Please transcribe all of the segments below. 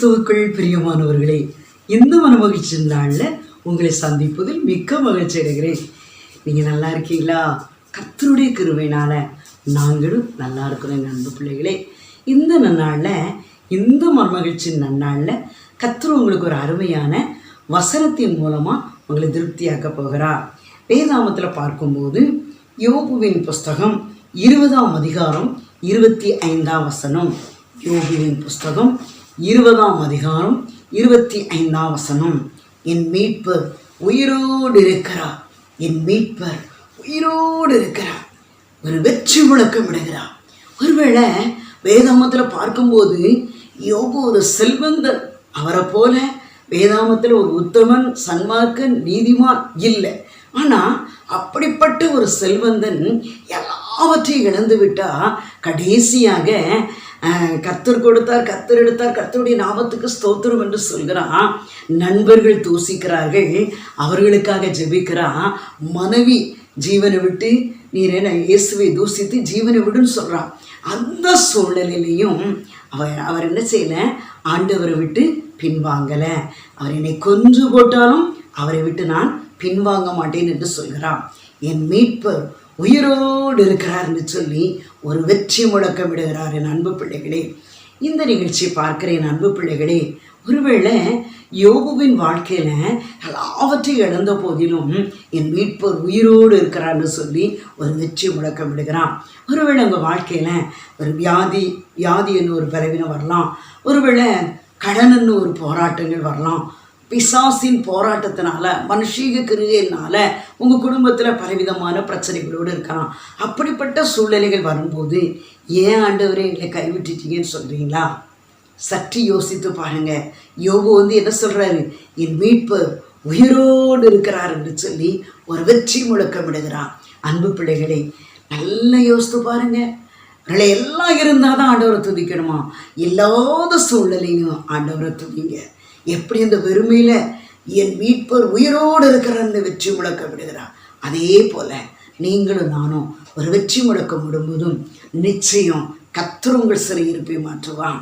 கிறிஸ்துவுக்குள் பிரியமானவர்களே, இந்த மனமகிழ்ச்சி நாளில் உங்களை சந்திப்பதில் மிக்க மகிழ்ச்சி அடைகிறேன். நீங்கள் நல்லா இருக்கீங்களா? கர்த்தருடைய கிருபையினால் நாங்களும் நல்லா இருக்கிறோம் அன்பு பிள்ளைகளே. இந்த நன்னாளில், இந்த மனமகிழ்ச்சி நன்னாளில் கர்த்தர் உங்களுக்கு ஒரு அருமையான வசனத்தின் மூலமாக உங்களை திருப்தியாக்க போகிறார். வேதாகமத்தில் பார்க்கும்போது யோபுவின் புஸ்தகம் 20ஆம் அதிகாரம் 25ஆம் வசனம். யோபுவின் புஸ்தகம் 20ஆம் அதிகாரம் 25ஆம் வசனம். என் மீட்பர் உயிரோடு இருக்கிறார், என் மீட்பர் உயிரோடு இருக்கிறார், ஒரு வெற்றி முழக்கம் விடுகிறார். ஒருவேளை வேதாகமத்தில் பார்க்கும்போது யோபு ஒரு செல்வந்தன். அவரை போல வேதாகமத்தில் ஒரு உத்தமன், சன்மார்க்கன், நீதிமான் இல்லை. ஆனால் அப்படிப்பட்ட ஒரு செல்வந்தன் எல்லாவற்றையும் இழந்து விட்டால் கடைசியாக கர்த்தர் கொடுத்தார், கர்த்தர் எடுத்தார், கர்த்தருடைய நாமத்துக்கு ஸ்தோத்திரம் என்று சொல்கிறான். நண்பர்கள் தூசிக்கிறார்கள், அவர்களுக்காக ஜெபிக்கிறான். மனைவி ஜீவனை விட்டு நீர் என்ன இயேசுவை தூசித்து ஜீவனை விடுன்னு சொல்கிறான். அந்த சூழ்நிலையிலையும் அவர் என்ன செய்யலை? ஆண்டவரை விட்டு பின்வாங்கலை. அவர் என்னை கொன்று போட்டாலும் அவரை விட்டு நான் பின்வாங்க மாட்டேன் என்று சொல்கிறான். என் மீட்பர் உயிரோடு இருக்கிறார் என்று சொல்லி ஒரு வெற்றி முழக்கம் விடுகிறார். என் அன்பு பிள்ளைகளே, இந்த நிகழ்ச்சியை பார்க்கிற என் அன்பு பிள்ளைகளே, ஒருவேளை யோபுவின் வாழ்க்கையில் எல்லாவற்றையும் இழந்த போதிலும் என் மீட்பர் உயிரோடு இருக்கிறார்னு சொல்லி ஒரு வெற்றி முழக்கம் விடுகிறான். ஒருவேளை உங்கள் வாழ்க்கையில் ஒரு வியாதின்னு ஒரு பலவீனம் வரலாம், ஒருவேளை கடனுன்னு ஒரு போராட்டங்கள் வரலாம், பிசாசின் போராட்டத்தினால, மனுஷீக கிரியையினால உங்கள் குடும்பத்தில் பலவிதமான பிரச்சனைகளோடு இருக்கலாம். அப்படிப்பட்ட சூழ்நிலைகள் வரும்போது ஏன் ஆண்டவரே எங்களை கைவிட்டுட்டீங்கன்னு சொல்கிறீங்களா? சற்று யோசித்து பாருங்கள். யோபு என்ன சொல்கிறாரு? என் மீட்பர் உயிரோடு இருக்கிறார் என்று சொல்லி ஒரு வெற்றி முழக்கம் விடுகிறான். அன்பு பிள்ளைகளை நல்லா யோசித்து பாருங்கள். அவர்களை எல்லாம் இருந்தால் தான் ஆண்டவரை துதிக்கணுமா? இல்லாத சூழ்நிலையும் ஆண்டவரை துதிங்க. எப்படி அந்த வெறுமையில் என் மீட்பர் உயிரோடு இருக்கிறன்னு வெற்றி முழக்க விடுகிறார், அதே போல் நீங்களும் நானும் ஒரு வெற்றி முழக்கம் விடும்போதும் நிச்சயம் கர்த்தர் உங்கள் சிறையிருப்பை மாற்றுவான்.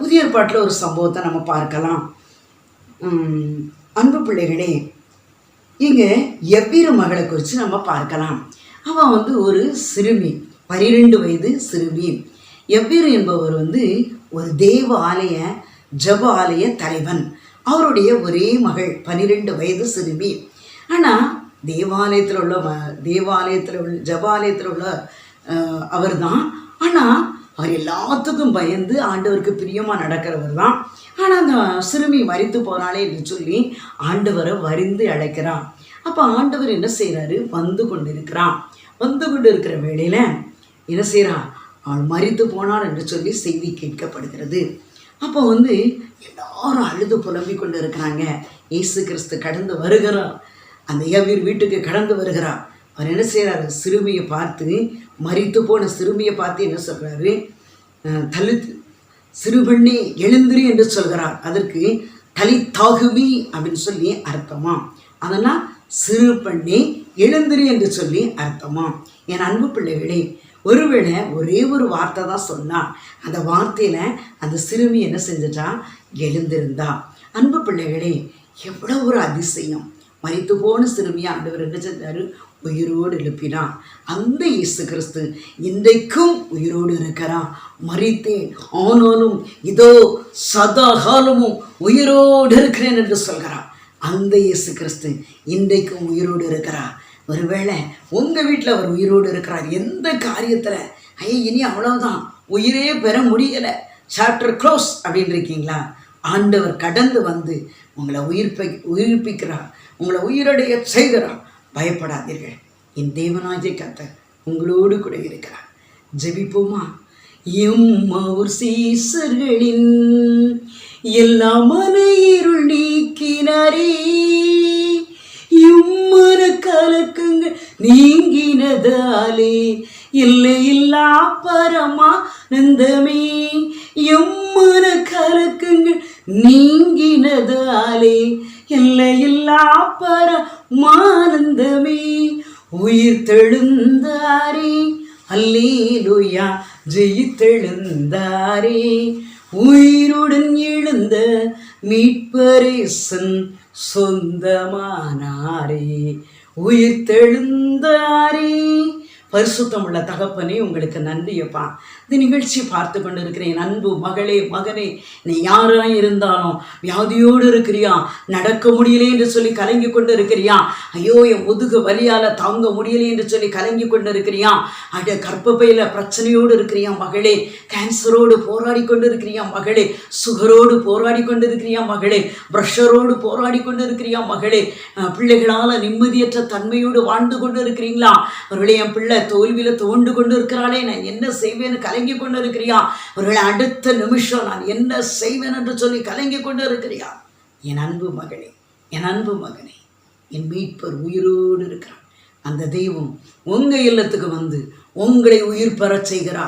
புதிய ஏற்பாட்டில் ஒரு சம்பவத்தை நம்ம பார்க்கலாம். அன்பு பிள்ளைகளே, இங்கே எவ்வீரு மகளை குறித்து நம்ம பார்க்கலாம். அவன் ஒரு சிறுமி, 12 வயது சிறுமி. எவ்வீரு என்பவர் ஒரு தேவ ஆலய ஜப ஆலய தலைவன். அவருடைய ஒரே மகள் 12 வயது சிறுமி. ஆனால் தேவாலயத்தில் உள்ள ஜபாலயத்தில் உள்ள அவர் தான். ஆனால் அவர் எல்லாத்துக்கும் பயந்து ஆண்டவருக்கு பிரியமாக நடக்கிறவர் தான். ஆனால் அந்த சிறுமி மரித்து போனாலே என்று சொல்லி ஆண்டவரை வரிந்து அழைக்கிறான். அப்போ ஆண்டவர் என்ன செய்கிறாரு? வந்து கொண்டு இருக்கிற வேளையில் என்ன செய்கிறான்? அவள் மரித்து போனாள் என்று சொல்லி செய்தி கேட்கப்படுகிறது. அப்போ எல்லாரும் அழுது புலம்பிக் கொண்டு இருக்கிறாங்க. இயேசு கிறிஸ்து கடந்து வருகிறார். அந்த எவ்வீர் வீட்டுக்கு கடந்து வருகிறார். அவர் என்ன செய்கிறாரு? சிறுமியை பார்த்து, மரித்து போன சிறுமியை பார்த்து என்ன சொல்கிறாரு? சிறுபெண்ணே எழுந்திரி என்று சொல்கிறார். அதற்கு தலித்தாகுமி அப்படின்னு சொல்லி அர்த்தமா. அதனால் சிறு பெண்ணே எழுந்திரி என்று சொல்லி அர்த்தமா. என் அன்பு பிள்ளைகளே, ஒருவேளை ஒரே ஒரு வார்த்தை தான் சொன்னா, அந்த வார்த்தையில் அந்த சிறுமி என்ன செஞ்சிட்டா? எழுந்திருந்தா. அன்பு பிள்ளைகளே, எவ்வளோ ஒரு அதிசயம்! மரித்து போன சிறுமியை ஆண்டவர் என்ன செஞ்சார்? உயிரோடு எழுப்பினான். அந்த இயேசு கிறிஸ்து இன்றைக்கும் உயிரோடு இருக்கிறான். மரித்தேன், ஆனாலும் இதோ சதா காலமும் உயிரோடு இருக்கிறேன் என்று சொல்கிறான். அந்த இயேசு கிறிஸ்து இன்றைக்கும் உயிரோடு இருக்கிறார். ஒருவேளை உங்கள் வீட்டில் அவர் உயிரோடு இருக்கிறார். எந்த காரியத்தில் இனி அவ்வளோதான், உயிரே பெற முடியலை, சாப்டர் க்ளோஸ் அப்படின்னு இருக்கீங்களா? ஆண்டவர் கடந்து வந்து உங்களை உயிர்ப்பிக்கிறார், உங்களை உயிரடைய செய்கிறார். பயப்படாதீர்கள். என் தேவனாகிய கர்த்தர் உங்களோடு கூட இருக்கிறார். ஜெபிப்போமா? எம்மாவூர் சீசர்களின் எல்லா மன இருள் நீக்கினாரே, இம்மன கலக்கங்கள் நீங்கினதாலே இல்லையில்லா பரமானந்தமே, எம்மன கலக்கங்கள் நீங்கினதாலே இல்லையில்லா பரமானந்தமே, உயிர் தெழுந்தாரே அல்லேலூயா, ஜெயித்தெழுந்தாரே, உயிருடன் எழுந்த மீட்பரேசன் சொந்தமானாரே, உயிர் தெழுந்தாரே. பரிசுத்தமுள்ள தகப்பனே, உங்களுக்கு நன்றியப்பா. இந்த நிகழ்ச்சி பார்த்து கொண்டு இருக்கிறேன் அன்பு மகளே, மகனே, நீ யாராக இருந்தாலும் வியாதியோடு இருக்கிறியா, நடக்க முடியலே என்று சொல்லி கலங்கி கொண்டு இருக்கிறியா, ஐயோ என் முதுகு வலியால் தாங்க முடியலே என்று சொல்லி கலங்கி கொண்டு இருக்கிறியா, கர்ப்பப்பையில் பிரச்சனையோடு இருக்கிறியா மகளே, கேன்சரோடு போராடி கொண்டு இருக்கிறியா மகளே, சுகரோடு போராடி கொண்டு இருக்கிறியா மகளே, ப்ரெஷரோடு போராடி கொண்டு இருக்கிறியா மகளே, பிள்ளைகளால் நிம்மதியற்ற தன்மையோடு வாழ்ந்து கொண்டு இருக்கிறீங்களா, அவர்களே என் பிள்ளை தோல்வியில் தோண்டு கொண்டு இருக்கிறாளே, நான் என்ன செய்வேன்னு கலங்கி கொண்டு இருக்கிறியா, அவர்களை அடுத்த நிமிஷம் நான் என்ன செய்வேன் என்று சொல்லி கலங்கி கொண்டு இருக்கிறியா, என் அன்பு மகளே, என் அன்பு மகனே, என் மீட்பர் உயிரோடு இருக்கிறான். அந்த தெய்வம் உங்கள் இல்லத்துக்கு வந்து உங்களை உயிர் பெறச் செய்கிறா,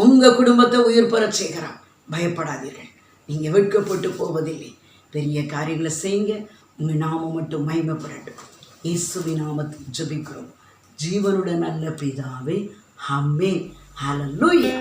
உங்கள் குடும்பத்தை உயிர் பெறச் செய்கிறா. பயப்படாதீர்கள், நீங்கள் வெட்கப்பட்டு போவதில்லை. பெரிய காரியங்களை செய்யுங்க, உங்கள் நாமம் மட்டும் மகிமைப்படட்டும். இயேசுவின் நாமத்தில் ஜெபிக்கிறோம் ஜீவனுடன் நல்ல பிதாவே, ஆமென். ஹல்லேலூயா.